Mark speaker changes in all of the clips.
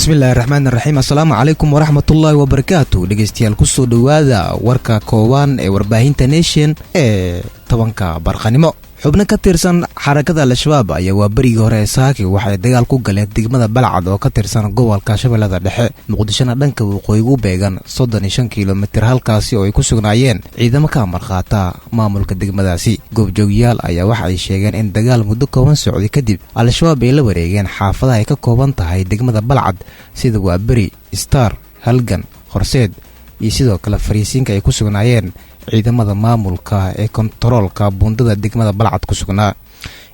Speaker 1: bismillahirrahmanirrahiim. Assalaamu calaykum waraxmatullaahi wabarakaatu. Dhegeystayaal ku soo dhawaada warka kooban ee warbaahinta Nation ee 10 barqanimo. xubno ka tirsan xarakada al-shabaab ayaa waa barigii hore ee saaki waxay dagaal ku galeen degmada Balcad oo ka tirsan gobolka Shabeellada Dhexe, Muqdishona dhanka waqooyi u beegan 35 kiiloomitir halkaasi oo ay ku sugnaayeen ciidamo ka marqaata maamulka degmadaasi. Goobjoogayaal ayaa waxa ay sheegeen in dagaal muddo kooban socday kadib al-shabaab ay la wareegeen xaafadaha ay ka kooban tahay degmada Balcad sida waa Bari, Star, Halgan, Horseed iyo sidoo kale fariisiinka ay ku sugnaayeen ciidamada maamulka ee kontaroolka buundada degmada Balcad ku sugnaa.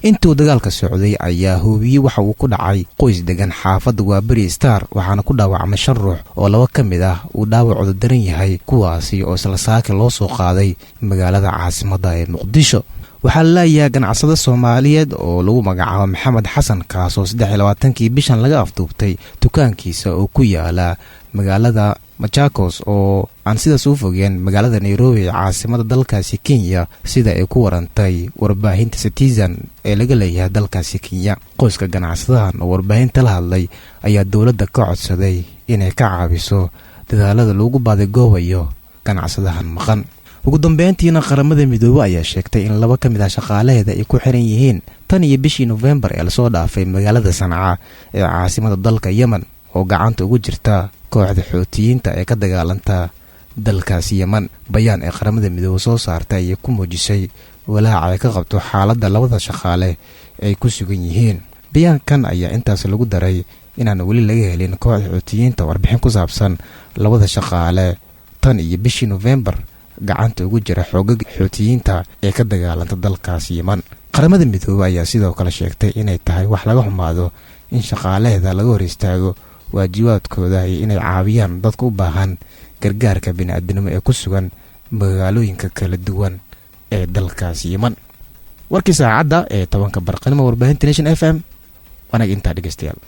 Speaker 1: intuu dagaalka socday ayaa hoobiye waxa uu ku dhacay qoys degan xaafadda waa Bari Star, waxaana ku dhaawacmay 5 ruux oo 2 ka mid ah uu dhaawacooda daran yahay, kuwaasi oo isla saaki loo soo qaaday magaalada caasimadda ee Muqdisho. waxaa la leeyahay ganacsade Soomaaliyeed oo lagu magacaabo Maxamed Xasan kaas oo 23kii bishan laga afduubtay dukaankiisa oo ku yaala magaalada Machakos oo aan sidaas u fogeen magaalada Nairobi caasimadda dalkaasi Kenya, sida ay ku warantay warbaahinta Citizen ee laga leeyahay dalkaasi Kenya. qoyska ganacsadahan oo warbaahinta la hadlay ayaa dawladda ka codsaday inay ka caawiso dadaalada lagu baadagoobayo ganacsadahan maqan. ugu dambeyntiina qaramada midoobay ayaa sheegtay in 2 ka mid ah shaqaalaheeda ay ku xiran yihiin tan iyo bishii November ee la soo dhaafay magaalada Sanaa ee caasimadda dalka Yemen oo gacanta ugu jirta kooxda Xuutiyiinta ee ka dagaalanta dalkaasi Yemen. bayaan ee qaramada midoobay soo saartay ay ku muujisay walaaca ay ka qabto xaaladda 2 shaqaale ay ku sugan yihiin. bayaankan ayaa intaas lagu daray inaan wali laga helin kooxda Xuutiyiinta warbixin ku saabsan 2 shaqaale tan iyo bishii November gacanta ugu jira xoogagga Xuutiyiinta ee ka dagaalanta dalkaasi Yemen. qaramada midoobay ayaa sidoo kale sheegtay inay tahay wax laga xumaado in shaqaalaheeda laga hor istaago waajibaadkooda iyo inay caawiyaan dadka u baahan gargaarka bini'aadanimo ee ku sugan magaalooyinka kala duwan ee dalkaasi Yemen. warkii saacadda ee 10 barqanimo warbaahinta Nation FM wanaag intaa dhegeystayaal.